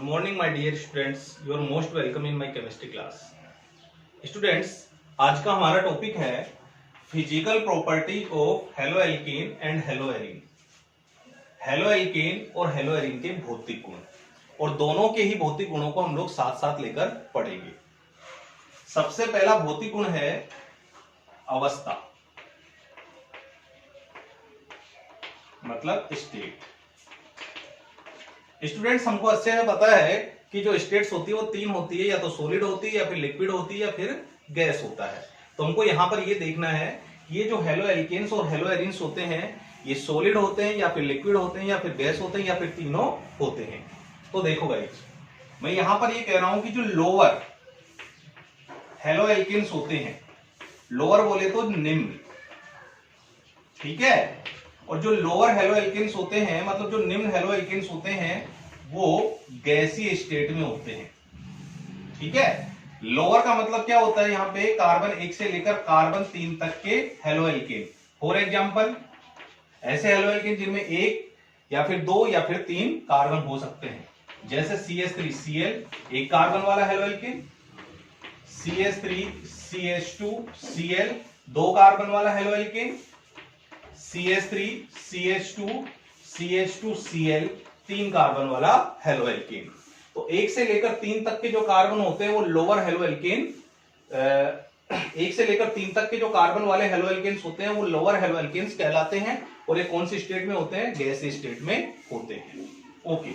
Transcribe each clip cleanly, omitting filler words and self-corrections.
morning my dear students, you are most welcome in my chemistry class. Students, आज का हमारा topic है physical property of halo alkane and hello arene. Halo alkane और hello arene के भौतिक गुण, और दोनों के ही भौतिक गुणों को हम लोग साथ साथ लेकर पढ़ेंगे। सबसे पहला भौतिक गुण है अवस्था, मतलब स्टेट। स्टूडेंट्स, हमको अच्छे से पता है कि जो स्टेट्स होती है वो तीन होती है, या तो सॉलिड होती है, या फिर लिक्विड होती है, या फिर गैस होता है। तो हमको यहां पर ये देखना है कि ये जो हेलो एल्केन्स और हेलो एरीन्स होते हैं ये सॉलिड होते हैं, या फिर लिक्विड होते हैं, या फिर गैस होते हैं, या फिर तीनों होते हैं। तो देखो गाइस, मैं यहां पर ये कह रहा हूं कि जो लोअर हेलो एल्केन्स होते हैं, लोअर बोले तो निम्न, ठीक है, और जो लोअर हेलो एल्केन्स होते हैं, मतलब जो निम्न हेलो एल्केन्स होते हैं, वो गैसीय स्टेट में होते हैं। ठीक है, लोअर का मतलब क्या होता है, यहां पे कार्बन 1 से लेकर कार्बन 3 तक के हेलो एल्केन। फॉर एग्जांपल, ऐसे हेलो एल्केन जिनमें 1 या फिर 2 या फिर 3 कार्बन हो सकते हैं, जैसे CH3Cl एक कार्बन वाला हेलो एल्केन, CH3CH2Cl 2 कार्बन वाला हेलो एल्केन, CH3CH2CH2Cl 3 कार्बन वाला हेलो एल्केन। तो 1 से लेकर 3 तक के जो कार्बन होते हैं वो लोअर हेलो एल्केन, 1 से लेकर 3 तक के जो कार्बन वाले हेलो एल्केन्स होते हैं वो लोअर हेलो एल्केन्स कहलाते हैं, और ये कौन सी स्टेट में होते हैं, गैसीय स्टेट में होते हैं। Okay,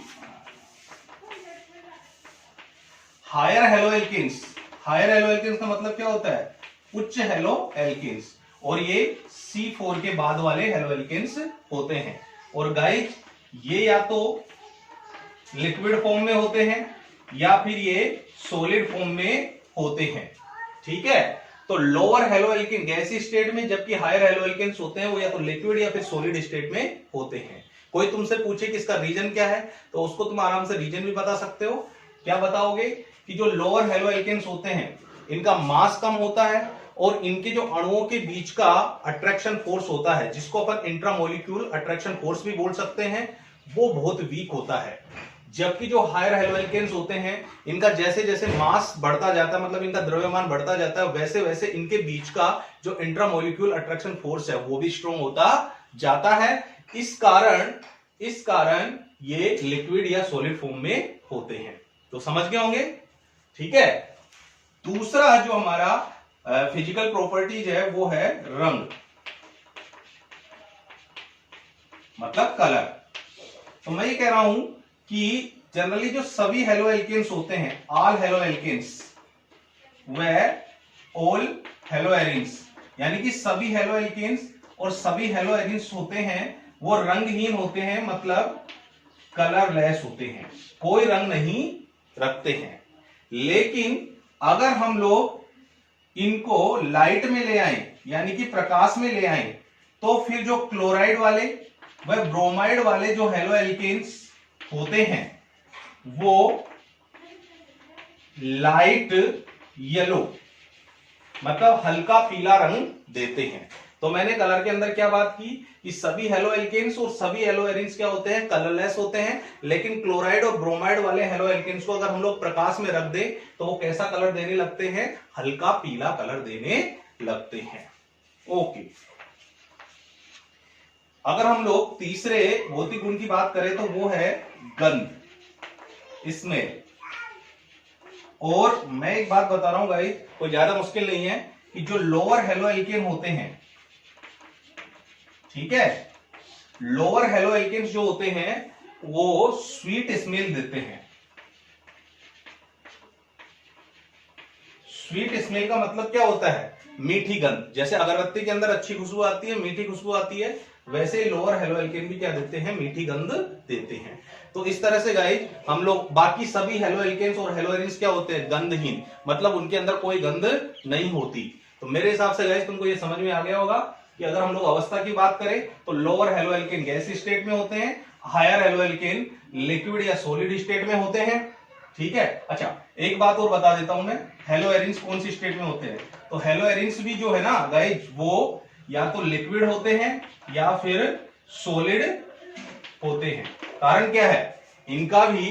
higher haloalkanes, higher haloalkanes का मतलब क्या होता है, उच्च हेलो एल्केन्स, और ये C4 के बाद वाले हेलो एल्केन्स होते हैं। और गाइस, ये या तो लिक्विड फॉर्म में होते हैं या फिर ये सॉलिड फॉर्म में होते हैं। ठीक है, तो लोअर हेलो एल्केन गैसीय स्टेट में, जबकि हायर हेलो एल्केन्स होते हैं वो या तो लिक्विड या फिर सॉलिड स्टेट में होते हैं। कोई तुमसे पूछे कि इसका रीजन क्या है, तो उसको तुम आराम से रीजन भी बता सकते हो। क्या बताओगे कि जो लोअर हेलो एल्केन्स होते हैं इनका मास कम होता है, और इनके जो अणुओं के बीच का अट्रैक्शन फोर्स होता है, जिसको अपन इंट्रामोलिक्यूल अट्रैक्शन फोर्स भी बोल सकते हैं, वो बहुत वीक होता है। जबकि जो हायर हेलो एल्केन्स होते हैं इनका जैसे जैसे मास बढ़ता जाता है, मतलब इनका द्रव्यमान बढ़ता जाता है, वैसे वैसे इनके बीच का जो इंट्रामोलिक्यूल अट्रैक्शन फोर्स है वो भी स्ट्रॉन्ग होता जाता है। इस कारण ये लिक्विड या सॉलिड फॉर्म में होते हैं। तो समझ गए होंगे, ठीक है। दूसरा जो हमारा फिजिकल प्रॉपर्टीज है वो है रंग, मतलब कलर। तो मैं ये कह रहा हूं कि जनरली जो सभी हेलो एल्केन्स होते हैं, ऑल हेलो एल्केन्स व ऑल हेलो एरीन्स, यानी कि सभी हेलो एल्केन्स और सभी हेलो एरीन्स होते हैं वो रंगहीन होते हैं, मतलब कलरलेस होते हैं, कोई रंग नहीं रखते हैं। लेकिन अगर हम लोग इनको लाइट में ले आए, यानी कि प्रकाश में ले आए, तो फिर जो क्लोराइड वाले व ब्रोमाइड वाले जो हेलो एल्केन्स होते हैं वो लाइट येलो, मतलब हल्का पीला रंग देते हैं। तो मैंने कलर के अंदर क्या बात की कि सभी हेलो एल्केन्स और सभी हेलो एरीन्स क्या होते हैं, कलरलेस होते हैं। लेकिन क्लोराइड और ब्रोमाइड वाले हेलो एल्केन्स को अगर हम लोग प्रकाश में रख दें तो वो कैसा कलर देने लगते हैं, हल्का पीला कलर देने लगते हैं। ओके, अगर हम लोग तीसरे भौतिक गुण की बात करें तो वो है गंध, स्मेल। और मैं एक बात बता रहा हूं गाइस, कोई ज्यादा मुश्किल नहीं है, कि जो लोअर हेलो एल्केन होते हैं, ठीक है, लोअर हेलो एल्केन्स जो होते हैं वो स्वीट स्मेल देते हैं। स्वीट स्मेल का मतलब क्या होता है, मीठी गंध। जैसे अगरबत्ती के अंदर अच्छी खुशबू आती है, मीठी खुशबू आती है, वैसे लोअर हेलो एल्केन भी क्या देते हैं, मीठी गंध देते हैं। तो इस तरह से गाइज हम लोग बाकी सभी हेलो एल्केन्स और हेलो एरीन्स क्या होते हैं, गंधहीन, मतलब उनके अंदर कोई गंध नहीं होती। तो मेरे हिसाब से गाइज तुमको ये समझ में आ गया होगा कि अगर हम लोग अवस्था की बात करें तो लोअर हेलो एल्केन गैसीय स्टेट में होते हैं, हायर हेलो एल्केन लिक्विड या सॉलिड स्टेट में होते हैं। ठीक है, अच्छा एक बात और बता देता हूं मैं, हेलो एरीन्स कौन सी स्टेट में होते हैं। तो हेलो एरीन्स भी जो है ना गाइज, वो या तो लिक्विड होते हैं या फिर सॉलिड होते हैं। कारण क्या है, इनका भी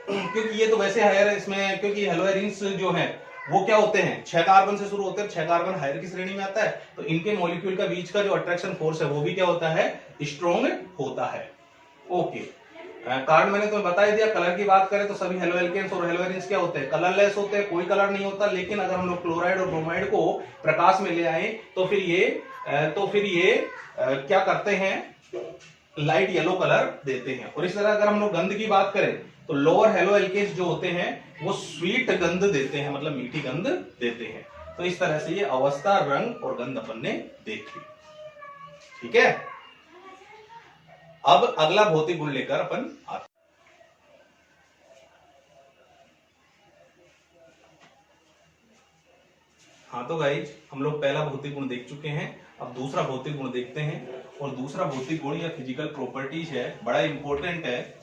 क्योंकि ये तो वैसे हायर है इसमें, क्योंकि हेलोएरिन्स जो है वो क्या होते हैं 6 कार्बन से शुरू होते हैं, 6 कार्बन हायर की श्रेणी में आता है, तो इनके मॉलिक्यूल का बीच का जो अट्रैक्शन फोर्स है वो भी क्या होता है, स्ट्रॉन्ग होता है। ओके, कारण मैंने तुम्हें बता ही दिया। कलर की बात करें तो सभी हेलोएल्केन्स और हेलोएरिन्स क्या होते हैं, कलरलेस होते हैं, कोई कलर नहीं होता। लेकिन अगर हम लोग क्लोराइड और ब्रोमाइड को प्रकाश में ले आए तो फिर ये क्या करते हैं, लाइट येलो कलर देते हैं। और इस तरह अगर हम लोग गंध की बात करें तो लोअर हेलोएल्केन्स जो होते हैं वो स्वीट गंध देते हैं, मतलब मीठी गंध देते हैं। तो इस तरह से ये अवस्था, रंग और गंध अपन ने देख ली। ठीक है, अब अगला भौतिक गुण लेकर अपन आते। हाँ तो गाइज हम लोग पहला भौतिक गुण देख चुके हैं, अब दूसरा भौतिक गुण देखते हैं। और दूसरा भौतिक गुण या फिजिकल प्रॉपर्टीज है, बड़ा इंपॉर्टेंट है,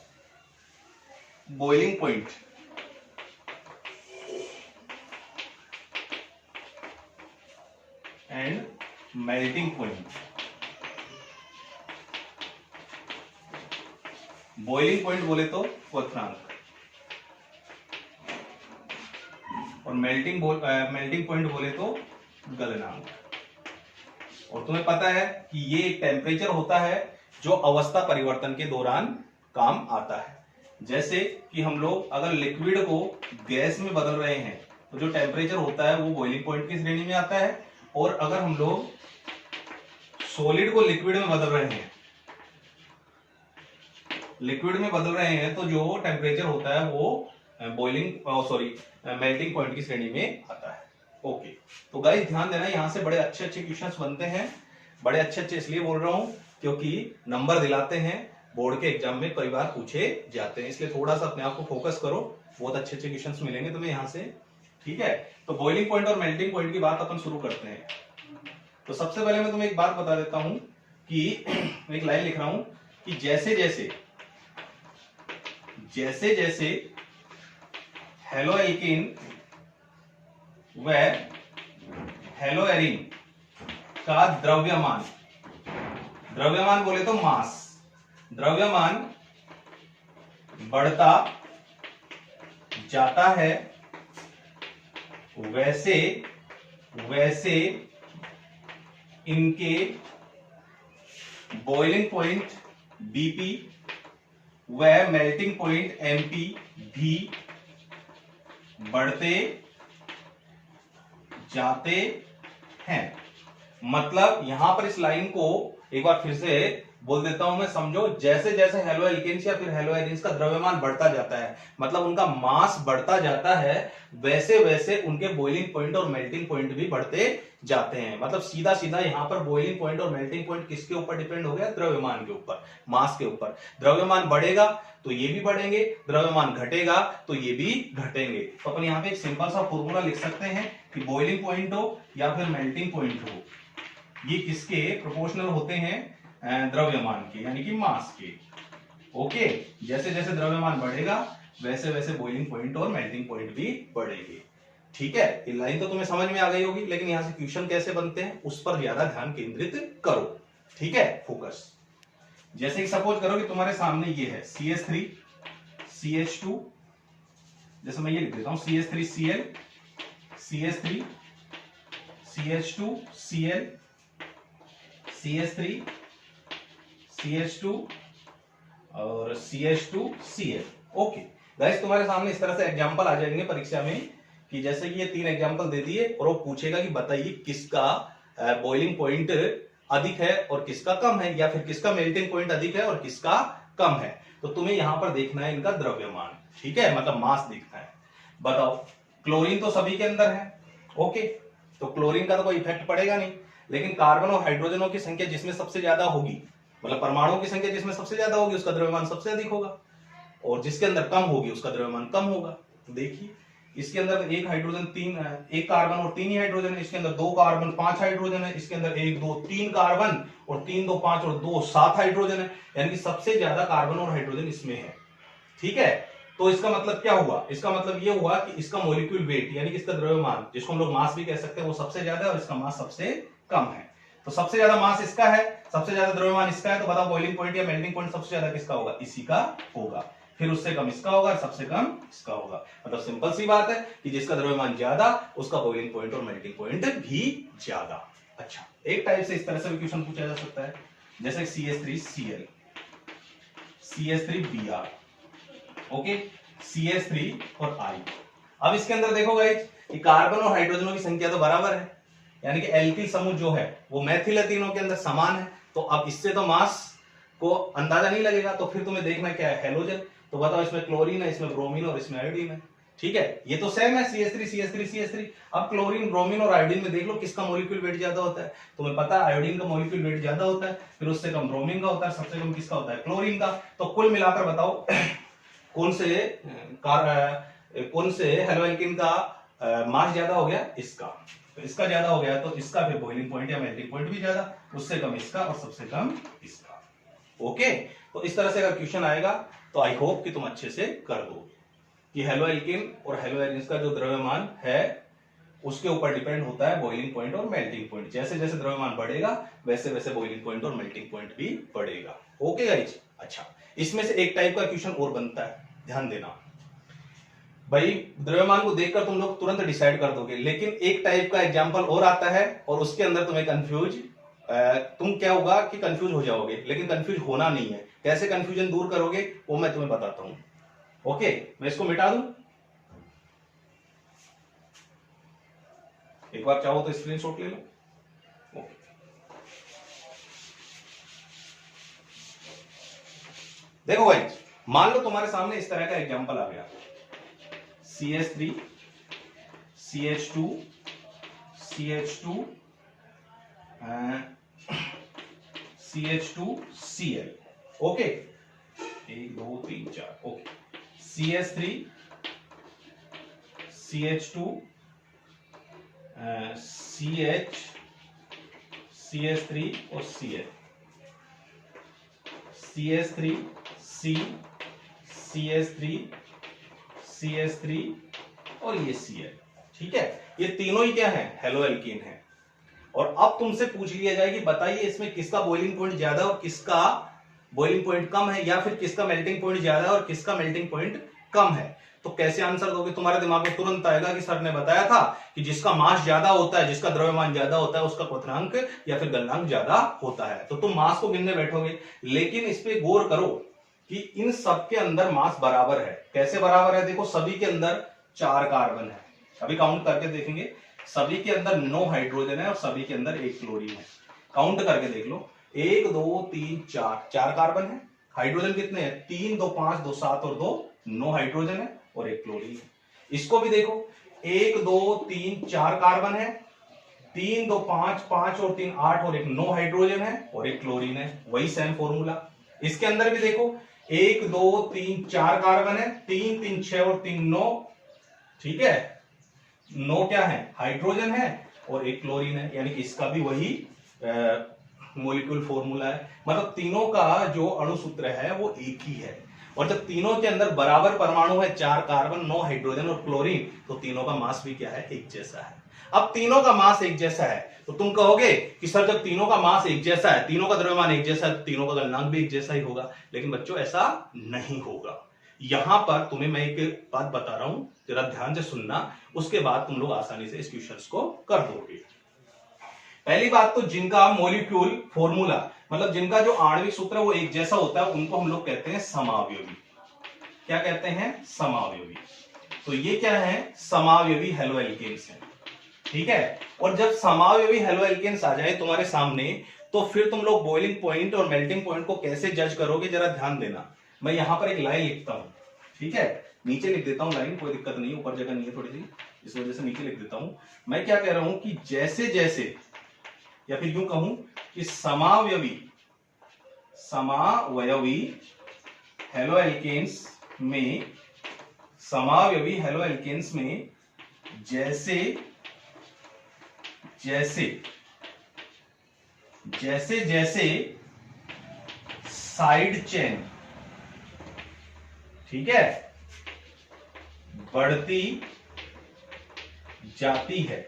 boiling point. And melting point. Boiling point बोले तो क्वथनांक, और मेल्टिंग पॉइंट बोले तो गलनांक। और तुम्हें पता है कि ये एक टेम्परेचर होता है जो अवस्था परिवर्तन के दौरान काम आता है। जैसे कि हम लोग अगर लिक्विड को गैस में बदल रहे हैं तो जो टेम्परेचर होता है वो बॉइलिंग पॉइंट की श्रेणी में आता है। और अगर हम लोग सॉलिड को लिक्विड में बदल रहे हैं तो जो टेम्परेचर होता है वो मेल्टिंग पॉइंट की श्रेणी में आता है। ओके, तो गाइस ध्यान देना, यहां से बड़े अच्छे अच्छे क्वेश्चंस बनते हैं। बड़े अच्छे अच्छे इसलिए बोल रहा हूं क्योंकि नंबर दिलाते हैं, बोर्ड के एग्जाम में कई बार पूछे जाते हैं, इसलिए थोड़ा सा अपने आप को फोकस करो, बहुत अच्छे अच्छे क्वेश्चंस मिलेंगे तुम्हें यहां से। ठीक है, तो बॉइलिंग पॉइंट और मेल्टिंग पॉइंट की बात अपन शुरू करते हैं। तो सबसे पहले मैं तुम्हें एक बात बता देता हूं कि एक लाइन लिख रहा हूं कि जैसे जैसे हेलोएल्कीन व हेलोएरिन का द्रव्यमान बोले तो मास, द्रव्यमान बढ़ता जाता है, वैसे इनके बॉइलिंग पॉइंट बीपी व मेल्टिंग पॉइंट एमपी भी बढ़ते जाते हैं। मतलब यहां पर इस लाइन को एक बार फिर से बोल देता हूं मैं, समझो। जैसे जैसे हेलोएल्केन्स या फिर हेलोएरिन्स का द्रव्यमान बढ़ता जाता है, मतलब उनका मास बढ़ता जाता है, वैसे वैसे उनके बॉइलिंग पॉइंट और मेल्टिंग पॉइंट भी बढ़ते जाते हैं। मतलब सीधा सीधा यहां पर बॉइलिंग पॉइंट और मेल्टिंग पॉइंट किसके ऊपर डिपेंड हो गया, द्रव्यमान के ऊपर, मास के ऊपर। द्रव्यमान बढ़ेगा तो ये भी बढ़ेंगे, द्रव्यमान घटेगा तो ये भी घटेंगे। तो अपन यहाँ पे एक सिंपल सा फॉर्मूला लिख सकते हैं कि बॉइलिंग पॉइंट हो या फिर मेल्टिंग पॉइंट हो, ये किसके प्रोपोर्शनल होते हैं, द्रव्यमान के, यानी कि मास के। ओके, जैसे जैसे द्रव्यमान बढ़ेगा वैसे वैसे बॉइलिंग पॉइंट और मेल्टिंग पॉइंट भी बढ़ेंगे। ठीक है, ये लाइन तो तुम्हें समझ में आ गई होगी, लेकिन यहां से क्वेश्चन कैसे बनते हैं उस पर ज्यादा ध्यान केंद्रित करो। ठीक है, फोकस। जैसे कि सपोज करो कि तुम्हारे सामने ये है CH3 CH2, जैसे मैं ये लिख देता हूं CH3Cl CH3 CH2 Cl CH3 CH2 और CH2 Cl। ओके गाइस, तुम्हारे सामने इस तरह से एग्जांपल आ जाएंगे परीक्षा में कि जैसे कि ये 3 एग्जांपल दे दिए और वो पूछेगा कि बताइए किसका बॉइलिंग पॉइंट अधिक है और किसका कम है, या फिर किसका मेल्टिंग पॉइंट अधिक है और किसका कम है। तो तुम्हें यहां पर देखना है इनका द्रव्यमान। ठीक है, मतलब मास देखना है। बताओ, क्लोरीन तो सभी के अंदर है। ओके, तो क्लोरीन का तो कोई इफेक्ट पड़ेगा नहीं, लेकिन कार्बन और हाइड्रोजनों की संख्या जिसमें सबसे ज्यादा होगी, मतलब परमाणुओं की संख्या जिसमें सबसे ज्यादा होगी उसका द्रव्यमान सबसे अधिक होगा, और जिसके अंदर कम होगी उसका द्रव्यमान कम होगा। तो देखिए, इसके अंदर एक हाइड्रोजन एक कार्बन और 3 ही हाइड्रोजन है, इसके अंदर 2 कार्बन 5 हाइड्रोजन है, इसके अंदर 1 2 3 कार्बन और 3 2 5 और 2 7 हाइड्रोजन है, यानी कि सबसे ज्यादा कार्बन और हाइड्रोजन इसमें है। ठीक है, तो इसका मतलब क्या हुआ, इसका मतलब ये हुआ कि इसका मॉलिक्यूल वेट यानी कि इसका द्रव्यमान, जिसको हम लोग मास भी कह सकते हैं, वो सबसे ज्यादा है और इसका मास सबसे कम है। तो सबसे ज्यादा मास इसका है, सबसे ज्यादा द्रव्यमान इसका है, तो बताओ बॉइलिंग पॉइंट या मेल्टिंग पॉइंट सबसे ज्यादा किसका होगा, इसी का होगा। फिर उससे कम इसका होगा, सबसे कम इसका होगा। मतलब सिंपल सी बात है कि जिसका द्रव्यमान ज्यादा उसका बॉइलिंग पॉइंट और मेल्टिंग पॉइंट भी ज्यादा। अच्छा, एक टाइप से इस तरह से भी क्वेश्चन पूछा जा सकता है, जैसे CH3Cl, CH3Br, ओके, CH3 और I। अब इसके अंदर देखो गाइस कि कार्बन और हाइड्रोजनों की संख्या तो बराबर है, यानी कि एल्किल समूह जो है वो मैथिल है, तीनों के अंदर समान है। तो अब इससे तो मास को अंदाजा नहीं लगेगा, तो फिर तुम्हें देखना क्या है, हेलोजन। तो बताओ इसमें क्लोरीन है, इसमें ब्रोमीन और इसमें आयोडीन है। ठीक है, ये तो सेम है CH3 CH3 CH3। अब क्लोरीन, ब्रोमीन और आयोडीन में देख लो किसका मॉलिक्यूल वेट ज्यादा होता है। तुम्हें पता है आयोडीन का मॉलिक्यूल वेट ज्यादा होता है, फिर उससे कम ब्रोमीन का होता है, सबसे कम किसका होता है, क्लोरीन का। तो कुल मिलाकर बताओ कौन से हेलोएल्किन का मास ज्यादा हो गया, इसका। तो इसका ज्यादा हो गया तो इसका फिर बॉइलिंग पॉइंट या मेल्टिंग पॉइंट भी ज्यादा, उससे कम इसका और सबसे कम इसका। ओके, तो इस तरह से अगर क्वेश्चन आएगा तो आई होप कि तुम अच्छे से कर दोगे कि हेलोएल्किन और हेलोएरिन्स का जो द्रव्यमान है उसके ऊपर डिपेंड होता है बॉइलिंग पॉइंट और मेल्टिंग पॉइंट। जैसे जैसे द्रव्यमान बढ़ेगा वैसे वैसे बॉइलिंग पॉइंट और मेल्टिंग पॉइंट भी बढ़ेगा। ओके गाइस, अच्छा, इसमें से एक टाइप का क्वेश्चन और बनता है, ध्यान देना भाई। द्रव्यमान को देखकर तुम लोग तुरंत डिसाइड कर दोगे, लेकिन एक टाइप का एग्जांपल और आता है और उसके अंदर तुम्हें तुम क्या होगा कि कंफ्यूज हो जाओगे, लेकिन कंफ्यूज होना नहीं है। कैसे कंफ्यूजन दूर करोगे वो मैं तुम्हें बताता हूं। ओके, मैं इसको मिटा दूं, एक बार चाहो तो स्क्रीनशॉट ले लो। ओके, देखो भाई, मान लो तुम्हारे सामने इस तरह का एग्जांपल आ गया, CH3 CH2 CH2 CH2Cl, okay, 1 2 3 4, okay, CH3 CH2 CH3 और Cl, CH3 C CH3 CH3 और ये Cl। ठीक है, ये तीनों ही क्या है, हेलोएल्कीन है। और अब तुमसे पूछ लिया जाए कि बताइए इसमें किसका बॉइलिंग पॉइंट ज्यादा और किसका बॉइलिंग पॉइंट कम है, या फिर किसका मेल्टिंग पॉइंट ज्यादा है और किसका मेल्टिंग पॉइंट कम है। तो कैसे आंसर दोगे, तुम्हारे दिमाग में तुरंत आएगा कि सर ने बताया था कि जिसका मास ज्यादा होता है, जिसका द्रव्यमान ज्यादा होता है, उसका क्वथनांक या फिर गलनांक ज्यादा होता है। तो तुम मास को गिनने बैठोगे, लेकिन इस पे गौर करो कि इन सबके अंदर मास बराबर है। कैसे बराबर है, देखो सभी के अंदर 4 कार्बन है, अभी काउंट करके देखेंगे, सभी के अंदर 9 हाइड्रोजन है और सभी के अंदर 1 क्लोरीन है। काउंट करके देख लो, 1 2 3 4 कार्बन है, हाइड्रोजन कितने हैं, 3 2 5 2 7 और 2 9 हाइड्रोजन है और 1 क्लोरीन है। इसको भी देखो, 1 2 3 4 कार्बन है, 3 2 5 5 और 3 8 और 1 9 हाइड्रोजन है और 1 क्लोरीन है, वही सेम फॉर्मूला। इसके अंदर भी देखो, 1 2 3 4 कार्बन है, 3 3 6 और 3 9, ठीक है, 9 क्या है, हाइड्रोजन है और 1 क्लोरीन है, यानी कि इसका भी वही मॉलिक्यूल फॉर्मूला है। मतलब तीनों का जो अणु सूत्र है वो एक ही है। और जब तीनों के अंदर बराबर परमाणु है, 4 कार्बन 9 हाइड्रोजन और क्लोरीन, तो तीनों का मास भी क्या है, एक जैसा है। अब तीनों का मास एक जैसा है तो तुम कहोगे कि सर जब तीनों का मास एक जैसा है, तीनों का द्रव्यमान एक जैसा है, तो तीनों का गलनांक भी एक जैसा ही होगा। लेकिन बच्चों ऐसा नहीं होगा। यहां पर तुम्हें मैं एक बात बता रहा हूं, जरा ध्यान से सुनना, उसके बाद तुम लोग आसानी से इस क्वेश्चन को कर दोगे। पहली बात तो जिनका मॉलिक्यूल फॉर्मूला, मतलब जिनका जो आणविक सूत्र है वो एक जैसा होता है, उनको हम लोग कहते हैं समावयवी। क्या कहते हैं, समावयवी। तो ये क्या है, समावयवी हेलोएल्केन्स है। ठीक है, और जब समावयवी हेलोएल्केन्स आ जाए तुम्हारे सामने, तो फिर तुम लोग बॉइलिंग पॉइंट और मेल्टिंग पॉइंट को कैसे जज करोगे, जरा ध्यान देना। मैं यहां पर एक लाइन लिखता हूं, ठीक है, नीचे लिख देता हूं लाइन, कोई दिक्कत नहीं, ऊपर जगह नहीं है थोड़ी सी, इस वजह से नीचे लिख देता हूं। मैं क्या कह रहा हूं कि जैसे जैसे, या फिर यूं कहूं कि समावयवी हेलोएल्केन्स में, समावयवी हेलोएल्केन्स में जैसे जैसे साइड चेन, ठीक है, बढ़ती जाती है,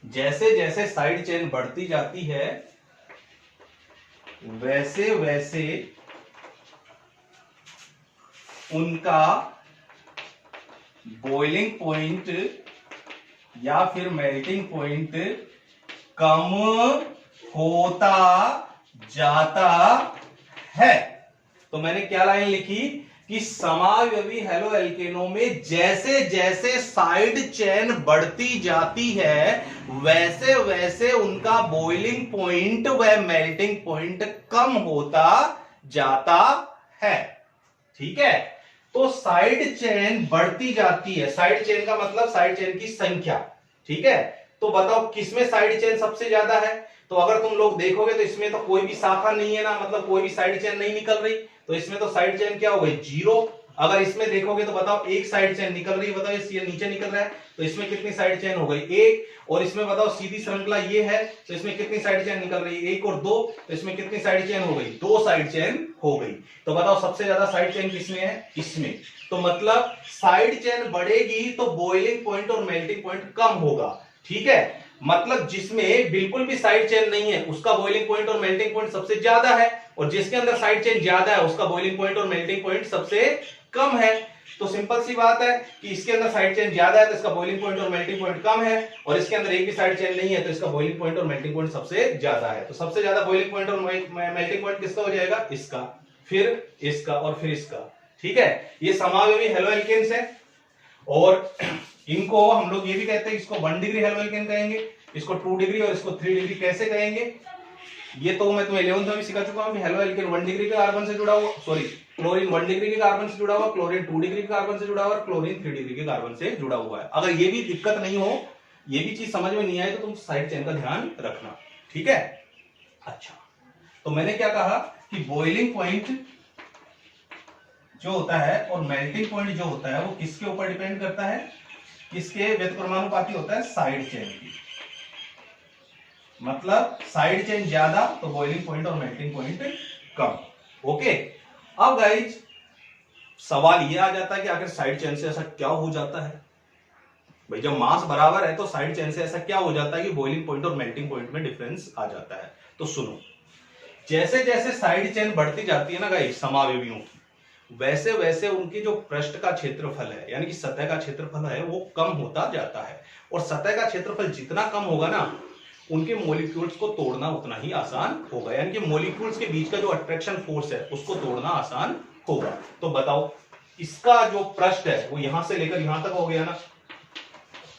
जैसे जैसे साइड चेन बढ़ती जाती है, वैसे वैसे उनका बॉइलिंग पॉइंट या फिर मेल्टिंग पॉइंट कम होता जाता है। तो मैंने क्या लाइन लिखी कि समावयवी हैलो एल्केनों में जैसे जैसे साइड चेन बढ़ती जाती है वैसे वैसे उनका बॉइलिंग पॉइंट व मेल्टिंग पॉइंट कम होता जाता है। ठीक है, तो साइड चेन बढ़ती जाती है। साइड चेन का मतलब साइड चेन की संख्या। ठीक है, तो बताओ किसमें साइड चेन सबसे ज्यादा है? तो अगर तुम लोग देखोगे तो इसमें तो कोई भी शाखा नहीं है ना, मतलब कोई भी साइड चेन नहीं निकल रही, तो इसमें तो साइड चेन क्या हो गई? 0। अगर इसमें देखोगे तो बताओ एक साइड चेन निकल रही है, बताओ ये नीचे निकल रहा है, तो इसमें कितनी साइड चेन हो गई? 1। और इसमें बताओ सीधी श्रृंखला ये है, तो इसमें कितनी साइड चेन निकल रही है? 1 और 2, तो इसमें कितनी साइड चेन हो गई? 2 साइड चेन हो गई। तो बताओ सबसे ज्यादा साइड चेन किसमें है? इसमें। तो मतलब साइड चेन बढ़ेगी तो बॉइलिंग पॉइंट और मेल्टिंग पॉइंट कम होगा। ठीक है, मतलब जिसमें बिल्कुल भी साइड चेन नहीं है उसका बॉइलिंग पॉइंट और मेल्टिंग पॉइंट सबसे ज्यादा है, और जिसके अंदर साइड चेन ज्यादा है उसका बॉइलिंग पॉइंट और मेल्टिंग पॉइंट सबसे कम है। तो सिंपल सी बात है कि इसके अंदर साइड चेन ज्यादा है तो इसका बॉइलिंग पॉइंट और मेल्टिंग पॉइंट कम है, और इसके अंदर एक भी साइड चेन नहीं है तो इसका बॉइलिंग पॉइंट और मेल्टिंग पॉइंट सबसे ज्यादा है। तो सबसे ज्यादा बॉइलिंग पॉइंट और मेल्टिंग पॉइंट किसका हो जाएगा? इसका, फिर इसका और फिर इसका। ठीक है, ये समावयवी हैलो एल्केन्स है, और इनको हम लोग ये भी कहते हैं, इसको 1 डिग्री हैलो एल्केन कहेंगे, इसको 2 डिग्री और इसको 3 डिग्री। कैसे कहेंगे? ये तो मैं तुम्हें 11th में भी सिखा चुका हूं कि हैलो एल्केन 1 डिग्री के कार्बन से जुड़ा हुआ, सॉरी क्लोरीन 1 डिग्री के कार्बन से जुड़ा हुआ, क्लोरीन 2 डिग्री के कार्बन से जुड़ा हुआ, और क्लोरीन 3 डिग्री के कार्बन से जुड़ा हुआ है। अगर ये भी दिक्कत नहीं हो, ये भी चीज समझ में नहीं आए तो तुम साइड चेन का ध्यान रखना। ठीक है, अच्छा, तो मैंने क्या कहा कि बॉइलिंग पॉइंट जो होता है और मेल्टिंग पॉइंट जो होता है वो किसके ऊपर डिपेंड करता है? किसके व्यतिक्रमानुपाती होता है? साइड चेन की। मतलब साइड चेन ज्यादा तो बॉइलिंग पॉइंट और मेल्टिंग पॉइंट कम। ओके, अब गाइज सवाल ये आ जाता है कि आखिर साइड चेन से ऐसा क्या हो जाता है? भाई जब मास बराबर है तो साइड चेन से ऐसा क्या हो जाता है कि बॉइलिंग पॉइंट और मेल्टिंग पॉइंट में डिफरेंस आ जाता है? तो सुनो, जैसे जैसे साइड चेन बढ़ती जाती है ना गाइज समावयवियों की, वैसे वैसे उनकी जो पृष्ठ का क्षेत्रफल है यानी कि सतह का क्षेत्रफल है वो कम होता जाता है, और सतह का क्षेत्रफल जितना कम होगा ना उनके मॉलिक्यूल्स को तोड़ना उतना ही आसान होगा, यानी कि मॉलिक्यूल्स के बीच का जो अट्रैक्शन फोर्स है उसको तोड़ना आसान होगा। तो बताओ इसका जो पृष्ठ है वो यहां से लेकर यहां तक हो गया ना,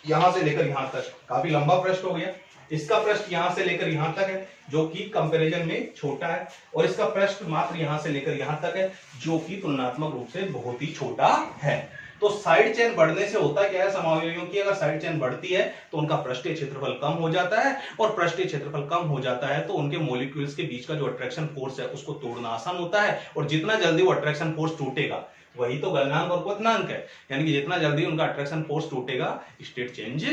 यहां से लेकर यहां तक काफी लंबा पृष्ठ हो गया। इसका पृष्ठ यहां से लेकर यहां तक है जो कि कंपैरिजन में छोटा है, और इसका पृष्ठ मात्र यहां से लेकर यहां तक है जो कि तुलनात्मक रूप से बहुत ही छोटा है। तो साइड चेन बढ़ने से होता क्या है समावयवियों की? अगर साइड चेन बढ़ती है तो उनका पृष्ठीय क्षेत्रफल कम हो जाता है, और पृष्ठीय क्षेत्रफल कम हो जाता है तो उनके मॉलिक्यूल्स के बीच का जो अट्रैक्शन फोर्स है उसको तोड़ना आसान होता है, और जितना जल्दी वो अट्रैक्शन फोर्स टूटेगा वही तो गलनांक और क्वथनांक है, यानी कि जितना जल्दी उनका अट्रैक्शन फोर्स टूटेगा स्टेट चेंज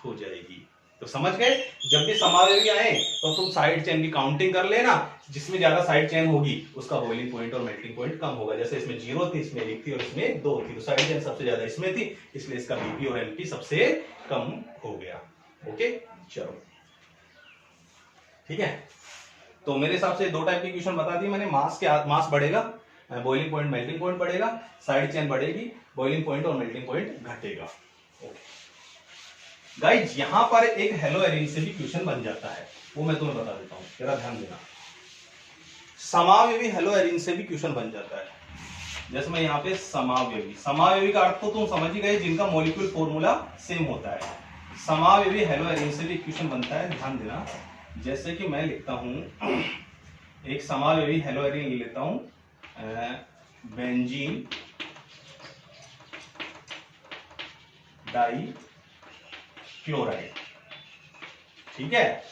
हो जाएगी। तो समझ गए? जब भी समावयवी आए तो तुम साइड चेन की काउंटिंग कर लेना, जिसमें ज्यादा साइड चेन होगी उसका बॉइलिंग पॉइंट और मेल्टिंग पॉइंट कम होगा। जैसे इसमें 0 थी, इसमें 1 थी और इसमें 2 थी, तो साइड चेन सबसे ज्यादा इसमें थी, इसलिए इसका बीपी और एनपी सबसे कम हो गया। ओके, चलो ठीक है। तो मेरे हिसाब से 2 टाइप के क्वेश्चन बता दिए मैंने। मास बढ़ेगा, बॉइलिंग पॉइंट मेल्टिंग पॉइंट बढ़ेगा, साइड चेन बढ़ेगी, बॉइलिंग पॉइंट और मेल्टिंग पॉइंट घटेगा। ओके गाइज, यहां पर एक हेलो एरिन से भी क्वेश्चन बन जाता है, वो मैं तुम्हें बता देता हूं, जरा ध्यान देना। समावयवी हेलो एरिन से भी क्वेश्चन बन जाता है। जैसे मैं यहाँ पे समावयवी का अर्थ तो तुम समझ ही गए, जिनका मॉलिक्यूल फॉर्मूला सेम होता है। समावयवी हेलो एरिन से भी क्वेश्चन बनता है, ध्यान देना। जैसे कि मैं लिखता हूं एक समावयवी हेलो एरिन ले लेता हूं, बेंजीन डाई क्लोराइड, ठीक है,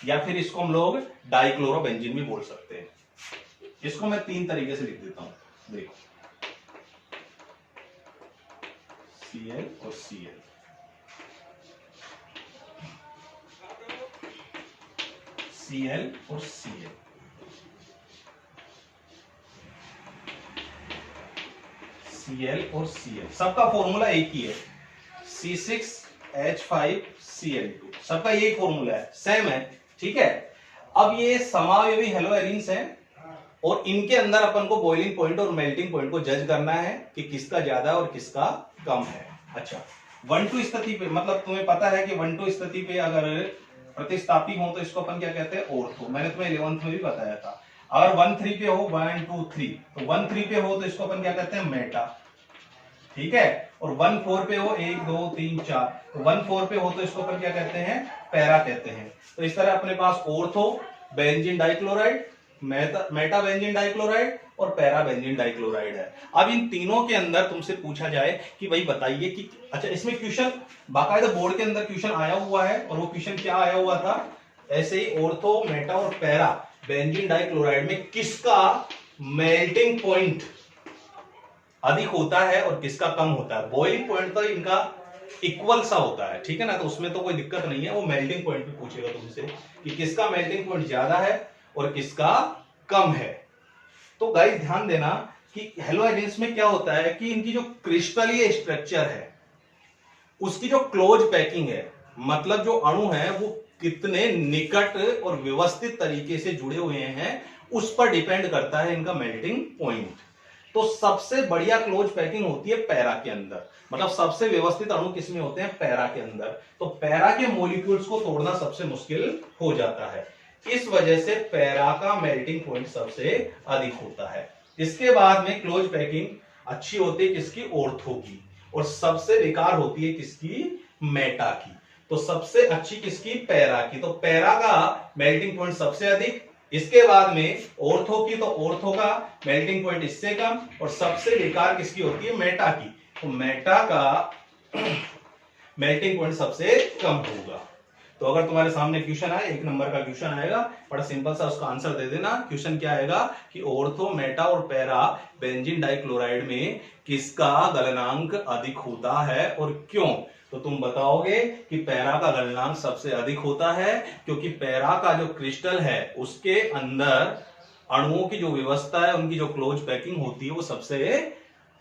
या फिर इसको हम लोग डाइक्लोरोबेंजीन भी बोल सकते हैं। इसको मैं 3 तरीके से लिख देता हूं, देखो Cl और Cl, Cl और Cl, Cl और Cl, सबका फॉर्मूला एक ही है, C6H5Cl2, सबका यही फॉर्मूला है, सेम है। ठीक है, अब ये समावयवी हेलो एरिन्स हैं, और इनके अंदर अपन को बॉइलिंग पॉइंट और मेल्टिंग पॉइंट को जज करना है कि किसका ज्यादा और किसका कम है। अच्छा, 1-2 स्थिति पे, मतलब तुम्हें पता है कि 1-2 स्थिति पे अगर प्रतिस्थापी हो तो इसको अपन क्या कहते हैं, ऑर्थो। मैंने तुम्हें 11th में भी बताया था। अगर 1-3 पे हो, 1-2-3, तो 1-3 पे हो तो इसको अपन क्या कहते हैं, मेटा। ठीक है, और 1-4 पे हो, 1-2-3-4, तो 1-4 पे हो तो इसको अपन क्या कहते हैं, पैरा कहते हैं। तो इस तरह अपने पास ortho benzene dichloride, meta benzene dichloride और पैरा बेंजीन डाइक्लोराइड है। अब इन तीनों के अंदर तुमसे पूछा जाए कि भाई बताइए कि, अच्छा इसमें क्वेश्चन बाकायदा बोर्ड के अंदर क्वेश्चन आया हुआ है, और वो क्वेश्चन क्या आया हुआ था, ऐसे ही ऑर्थो मेटा और पैरा बेंजीन डाइक्लोराइड में किसका मेल्टिंग पॉइंट अधिक होता है और किसका कम होता है। बॉइलिंग पॉइंट तो इनका इक्वल सा होता है, ठीक है ना, तो उसमें तो कोई दिक्कत नहीं है। वो मेल्टिंग पॉइंट पे पूछेगा तुमसे कि किसका मेल्टिंग पॉइंट ज्यादा है और किसका कम है। तो गाइस ध्यान देना कि हैलोजेंस में क्या होता है कि इनकी जो क्रिस्टलीय स्ट्रक्चर है, उसकी जो क्लोज पैकिंग है, मतलब जो अणु है वो कितने निकट और व्यवस्थित तरीके से जुड़े हुए हैं, उस पर डिपेंड करता है इनका मेल्टिंग पॉइंट। तो सबसे बढ़िया क्लोज पैकिंग होती है पैरा के अंदर, मतलब सबसे व्यवस्थित अणु किसमें होते हैं, पैरा के अंदर। तो पैरा के मॉलिक्यूल्स को तोड़ना सबसे मुश्किल हो जाता है, इस वजह से पैरा का मेल्टिंग पॉइंट सबसे अधिक होता है। इसके बाद में क्लोज पैकिंग अच्छी होती है किसकी, ऑर्थो की, और सबसे बेकार होती है किसकी, मेटा की। तो सबसे अच्छी किसकी, पैरा की। तो पैरा का मेल्टिंग पॉइंट सबसे अधिक, इसके बाद में ऑर्थो की, तो ऑर्थो का मेल्टिंग पॉइंट इससे कम, और सबसे बेकार किसकी होती है, मेटा की। तो मेटा का मेल्टिंग पॉइंट सबसे कम होगा। तो अगर तुम्हारे सामने क्वेश्चन आए, 1 नंबर का क्वेश्चन आएगा, बड़ा सिंपल सा उसका आंसर दे देना। क्वेश्चन क्या आएगा कि ऑर्थो मेटा और पैरा बेंजीन डाइक्लोराइड में किसका गलनांक अधिक होता है और क्यों। तो तुम बताओगे कि पैरा का गलनांक सबसे अधिक होता है क्योंकि पैरा का जो क्रिस्टल है उसके अंदर अणुओं की जो व्यवस्था है, उनकी जो क्लोज पैकिंग होती है, वो सबसे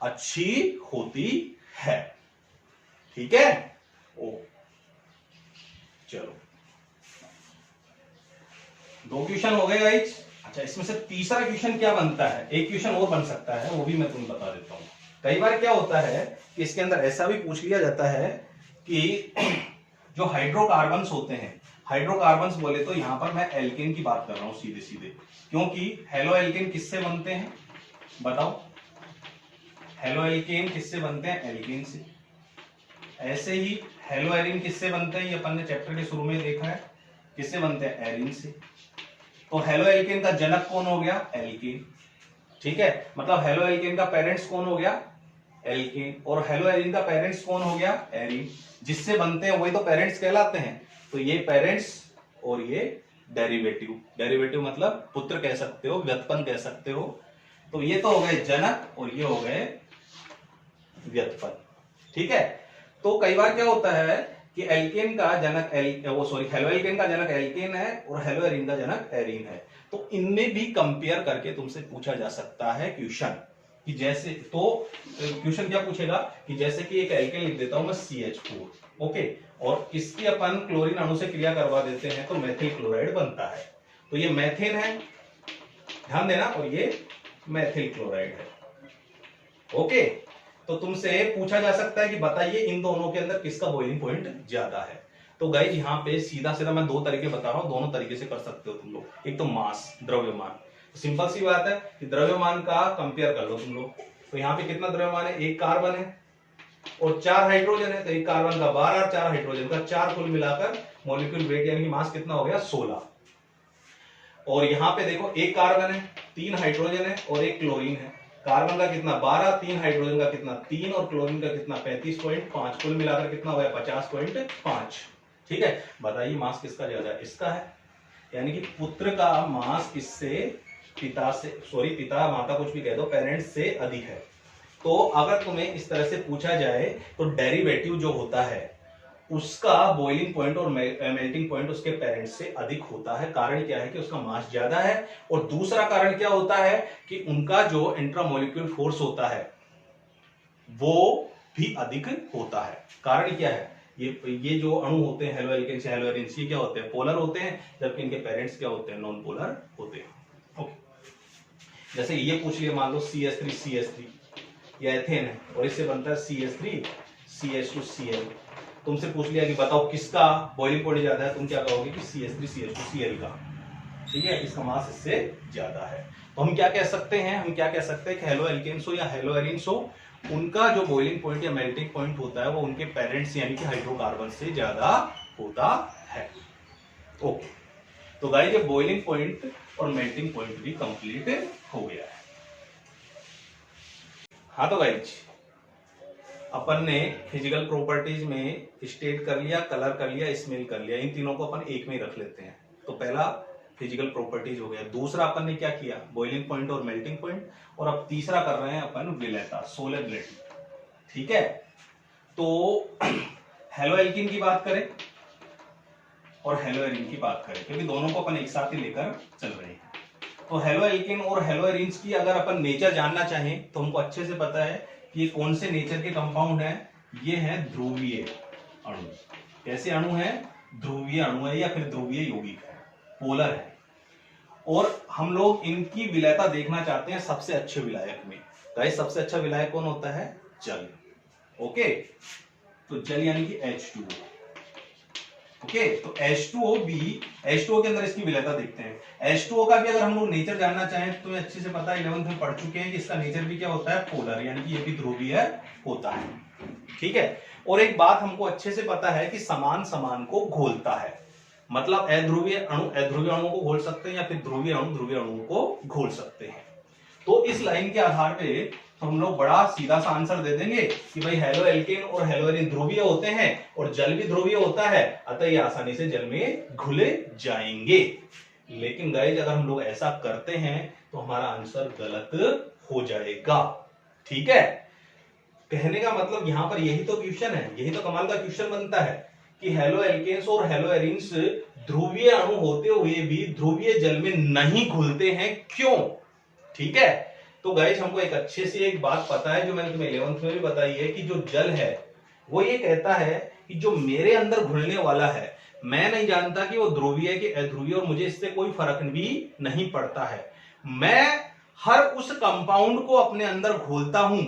अच्छी होती है। ठीक है, ओ चलो 2 क्वेश्चन हो गए गाइस। अच्छा, इसमें से तीसरा क्वेश्चन क्या बनता है, एक क्वेश्चन और बन सकता है, वो भी मैं तुम्हें बता देता हूं। कई बार क्या होता है कि इसके अंदर ऐसा भी पूछ लिया जाता है कि जो हाइड्रोकार्बन्स होते हैं, हाइड्रोकार्बन्स बोले तो यहां पर मैं एल्केन की बात कर रहा हूं सीधे सीधे, क्योंकि हेलो एल्केन किससे बनते हैं, बताओ, हेलो एल्केन किससे बनते हैं, एल्केन से। ऐसे ही हेलो एरिन किससे बनते हैं, ये अपन ने चैप्टर के शुरू में देखा है, किससे बनते हैं, एरिन से। तो हेलो एल्केन का जनक कौन हो गया, एल्केन। ठीक है, मतलब हेलो एल्केन का पेरेंट्स कौन हो गया, एल्केन, और हेलो एरिन का पेरेंट्स कौन हो गया, एरिन। जिससे बनते हैं वही तो पेरेंट्स कहलाते हैं। तो ये पेरेंट्स और ये डेरिवेटिव, डेरिवेटिव मतलब पुत्र कह सकते हो, व्युत्पन्न कह सकते हो। तो ये तो हो गए जनक और ये हो गए व्युत्पन्न। ठीक है, तो कई बार क्या होता है कि एल्केन का जनक हेलो एल्केन का जनक एल्केन है और हेलो एरिन का जनक एरिन है। तो इनमें भी कंपेयर करके तुमसे पूछा जा सकता है क्वेश्चन कि जैसे, तो क्वेश्चन क्या पूछेगा कि जैसे कि एक एल्केन लिख देता हूं मैं CH4, ओके, और इसकी अपन क्लोरीन अणु से क्रिया करवा देते हैं तो मेथिल क्लोराइड बनता है। तो ये मेथेन है, ध्यान देना, और ये मेथिल क्लोराइड है। ओके, तो तुमसे पूछा जा सकता है कि बताइए इन दोनों के अंदर किसका बॉइलिंग पॉइंट ज्यादा है। तो गाइस यहाँ पे सीधा सीधा मैं 2 तरीके बता रहा हूं, दोनों तरीके से कर सकते हो तुम लोग। एक तो मास, द्रव्यमान, तो सिंपल सी बात है कि द्रव्यमान का कंपेयर कर लो तुम लोग। तो यहाँ पे कितना द्रव्यमान है, 1 कार्बन है और 4 हाइड्रोजन है, तो 1 कार्बन का 12 और 4 हाइड्रोजन का 4, कुल मिलाकर मॉलिक्यूल वेट यानी कि मास कितना हो गया, 16। और यहाँ पे देखो 1 कार्बन है, 3 हाइड्रोजन है और 1 क्लोरीन है। कार्बन का कितना 12, 3 हाइड्रोजन का कितना 3 और क्लोरीन का कितना 35.5, कुल मिलाकर कितना हो गया 50.5। ठीक है, बताइए मास किसका ज्यादा है, इसका है। यानी कि पुत्र का मास किससे, पिता से, पिता माता कुछ भी कह दो, पेरेंट्स से अधिक है। तो अगर तुम्हें इस तरह से पूछा जाए तो डेरिवेटिव जो होता है उसका बॉइलिंग पॉइंट और मेल्टिंग पॉइंट उसके पेरेंट्स से अधिक होता है। कारण क्या है कि उसका मास ज्यादा है, और दूसरा कारण क्या होता है कि उनका जो इंट्रामोलिक्यूल फोर्स होता है वो भी अधिक होता है। कारण क्या है, ये जो अणु होते हैं हेलो एल्केन से हेलो एरिन से क्या होते हैं, पोलर होते हैं, जबकि इनके पेरेंट्स क्या होते हैं, नॉन पोलर होते हैं। ओके, जैसे ये पूछ लिया मान लो CH3 ये एथेन है और इससे बनता है CH3 CH2Cl। तुमसे पूछ लिया कि बताओ किसका बॉइलिंग पॉइंट ज्यादा है, तुम क्या कहोगे कि CH3 CH2Cl का, ठीक है, इसका मास इससे ज्यादा है। तो हम क्या कह सकते हैं, हम क्या कह सकते हैं कि हेलो एल्केन्स हो या हेलो एरिन्स हो, उनका जो बॉइलिंग पॉइंट या मेल्टिंग पॉइंट होता है वो उनके पेरेंट्स यानी कि हाइड्रोकार्बन से ज्यादा होता है। ओके, तो गाइस ये बॉइलिंग पॉइंट और मेल्टिंग पॉइंट भी कंप्लीट हो गया है। हाँ तो गाइस अपन ने फिजिकल प्रॉपर्टीज में स्टेट कर लिया, कलर कर लिया, स्मेल कर लिया, इन तीनों को अपन एक में ही रख लेते हैं। तो पहला फिजिकल प्रॉपर्टीज हो गया, दूसरा अपन ने क्या किया बॉइलिंग पॉइंट और मेल्टिंग पॉइंट, और अब तीसरा कर रहे हैं अपन विलेयता सोलेबिलिटी। ठीक है, तो हेलो एल्कीन की बात करें और हेलो एरिन की बात करें, क्योंकि दोनों को अपन एक साथ ही लेकर चल रहे हैं। तो हेलो एल्कीन और हेलो एरिन्स की अगर अपन नेचर जानना चाहें तो हमको अच्छे से पता है कि ये कौन से नेचर के कंपाउंड है, ये है ध्रुवीय अणु। कैसे अणु है, ध्रुवीय अणु है या फिर ध्रुवीय यौगिक है, पोलर है। और हम लोग इनकी विलयता देखना चाहते हैं सबसे अच्छे विलायक में। गाइस सबसे अच्छा विलायक कौन होता है, जल। ओके, तो जल यानी कि H2O। ओके, तो H2O भी, H2O के अंदर इसकी विलयता देखते हैं। H2O का भी अगर हम लोग नेचर जानना चाहें तो अच्छे से पता है, 11th में पढ़ चुके हैं कि इसका नेचर भी क्या होता है, पोलर, यानी कि ये भी ध्रुवीय होता है। ठीक है, और एक बात हमको अच्छे से पता है कि समान समान को घोलता है, मतलब अध्रुवीय अणु को घोल सकते हैं या फिर ध्रुवीय अणु को घोल सकते हैं। तो इस लाइन के आधार पे तो हम लोग बड़ा सीधा सा आंसर दे देंगे कि भाई हेलो एल्केन और हेलो एरिन ध्रुवीय होते हैं और जल भी ध्रुवीय होता है, अतः ये आसानी से जल में घुले जाएंगे। लेकिन गाइस अगर हम लोग ऐसा करते हैं तो हमारा आंसर गलत हो जाएगा। ठीक है, कहने का मतलब यहां पर यही तो क्वेश्चन है, यही तो कमाल का क्वेश्चन बनता है कि हेलो एल्केन्स और हेलो एरिन्स ध्रुवीय अणु होते हुए भी ध्रुवीय जल में नहीं घुलते हैं, क्यों? ठीक है, तो गाइस हमको एक अच्छे से एक बात पता है जो मैंने तुम्हें 11th में भी बताई है कि जो जल है वो ये कहता है कि जो मेरे अंदर घुलने वाला है, मैं नहीं जानता कि वो ध्रुवीय है कि अध्रुवीय, और मुझे इससे कोई फर्क भी नहीं पड़ता है। मैं हर उस कंपाउंड को अपने अंदर घोलता हूं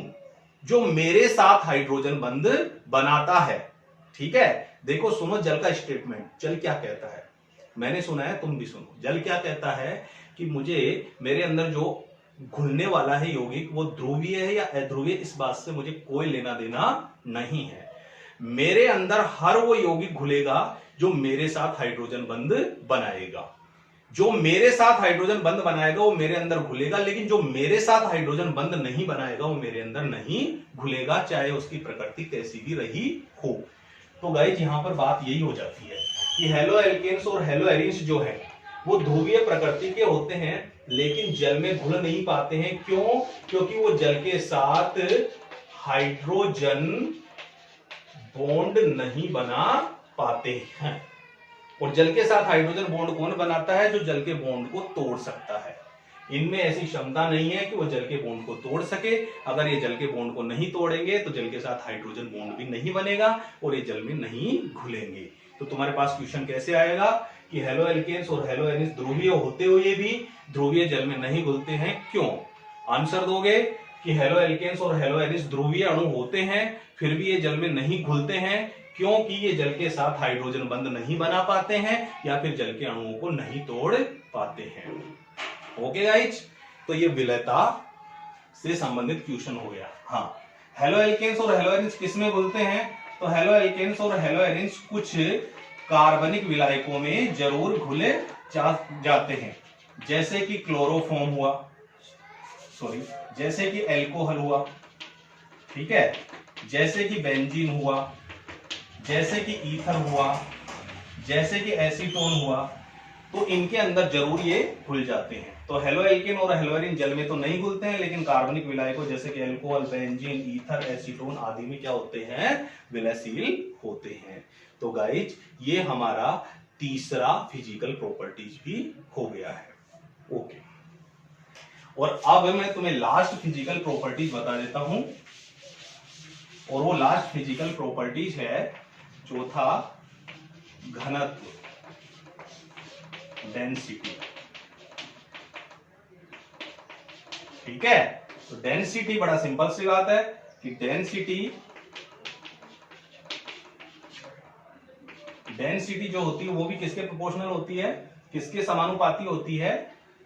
जो मेरे साथ हाइड्रोजन बंध बनाता है। ठीक है, देखो सुनो जल का स्टेटमेंट, जल क्या कहता है, मैंने सुना है तुम भी सुनो। जल क्या कहता है कि मुझे मेरे अंदर जो घुलने वाला है यौगिक वो ध्रुवीय है या अध्रुवीय, इस बात से मुझे कोई लेना देना नहीं है। मेरे अंदर हर वो यौगिक घुलेगा जो मेरे साथ हाइड्रोजन बंध बनाएगा। जो मेरे साथ हाइड्रोजन बंध बनाएगा वो मेरे अंदर घुलेगा, लेकिन जो मेरे साथ हाइड्रोजन बंध नहीं बनाएगा वो मेरे अंदर नहीं घुलेगा, चाहे उसकी प्रकृति कैसी भी रही हो। तो गाइस यहां पर बात यही हो जाती है कि हेलो एल्केन्स और हेलो एरिन्स जो है वो ध्रुवीय प्रकृति के होते हैं, लेकिन जल में घुल नहीं पाते हैं। क्यों? क्योंकि वो जल के साथ हाइड्रोजन बॉन्ड नहीं बना पाते हैं। और जल के साथ हाइड्रोजन बॉन्ड कौन बनाता है? जो जल के बॉन्ड को तोड़ सकता है। इनमें ऐसी क्षमता नहीं है कि वो जल के बॉन्ड को तोड़ सके। अगर ये जल के बॉन्ड को नहीं तोड़ेंगे तो जल के साथ हाइड्रोजन बॉन्ड भी नहीं बनेगा और ये जल में नहीं घुलेंगे। तो तुम्हारे पास क्वेश्चन कैसे आएगा कि हेलो एल्केन्स और हेलो एरिन्स ध्रुवीय होते हुए भी ध्रुवीय जल में नहीं घुलते हैं, क्यों? आंसर दोगे कि हेलो एल्केन्स और हेलो एरिन्स ध्रुवीय अणु होते हैं फिर भी ये जल में नहीं घुलते हैं, क्योंकि ये जल के साथ हाइड्रोजन बंध नहीं बना पाते हैं या फिर जल के अणुओं को नहीं तोड़ पाते हैं। ओके गाइज, तो ये विलयता से संबंधित क्वेश्चन हो गया। हाँ, हेलो एल्केन्स और हेलो एरिन्स किस में घुलते हैं? तो हेलो एल्केन्स और हेलो एरिन्स कुछ कार्बनिक विलायकों में जरूर घुले जाते हैं, जैसे कि क्लोरोफॉर्म हुआ, जैसे कि एल्कोहल हुआ, ठीक है, जैसे कि बेंजीन हुआ, जैसे कि ईथर हुआ, जैसे कि एसीटोन हुआ, तो इनके अंदर जरूर ये घुल जाते हैं। तो हेलो एल्केन और हेलो एरिन जल में तो नहीं घुलते हैं, लेकिन कार्बनिक विलायकों जैसे कि अल्कोहल, बेंजीन, ईथर, एसीटोन आदि में क्या होते हैं? विलयशील होते हैं। तो गाइज ये हमारा तीसरा फिजिकल प्रॉपर्टीज भी हो गया है। ओके, और अब मैं तुम्हें लास्ट फिजिकल प्रॉपर्टीज बता देता हूं, और वो लास्ट फिजिकल प्रॉपर्टीज है चौथा घनत्व, डेंसिटी। ठीक है, तो डेंसिटी बड़ा सिंपल सी बात है कि डेंसिटी जो होती है वो भी किसके प्रोपोर्शनल होती है, किसके समानुपाती होती है,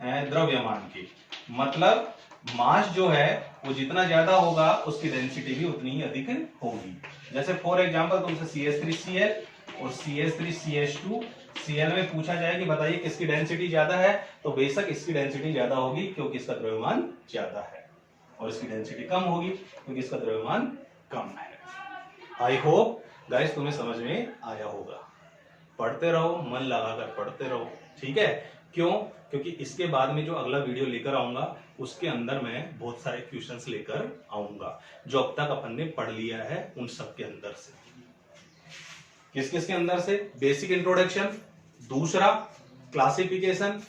द्रव्यमान की। मतलब मास जो है वो जितना ज्यादा होगा उसकी डेंसिटी भी उतनी ही अधिक होगी। जैसे फॉर एग्जांपल तुमसे CH3Cl और CH3CH2 Cl में पूछा जाए कि बताइए किसकी डेंसिटी ज्यादा है, तो बेशक इसकी डेंसिटी ज्यादा होगी क्योंकि इसका द्रव्यमान ज्यादा है, और इसकी डेंसिटी कम होगी क्योंकि इसका द्रव्यमान कम है। आई होप गाइस तुम्हें समझ में आया होगा। पढ़ते रहो, मन लगाकर पढ़ते रहो, ठीक है। क्यों? क्योंकि इसके बाद में जो अगला वीडियो लेकर आऊंगा उसके अंदर मैं बहुत सारे क्वेश्चंस लेकर आऊंगा जो अब तक अपन ने पढ़ लिया है उन सब के अंदर से। किस किस के अंदर से? बेसिक इंट्रोडक्शन, दूसरा क्लासिफिकेशन,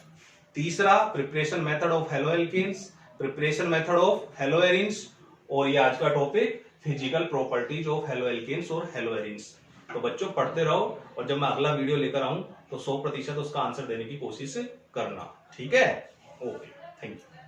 तीसरा preparation method of haloalkanes, preparation method of haloarenes, और ये आज का topic physical properties of haloalkanes और हेलोएरिन्स। तो बच्चों पढ़ते रहो, और जब मैं अगला वीडियो लेकर आऊं तो 100% उसका आंसर देने की कोशिश करना, ठीक है। Okay, thank you.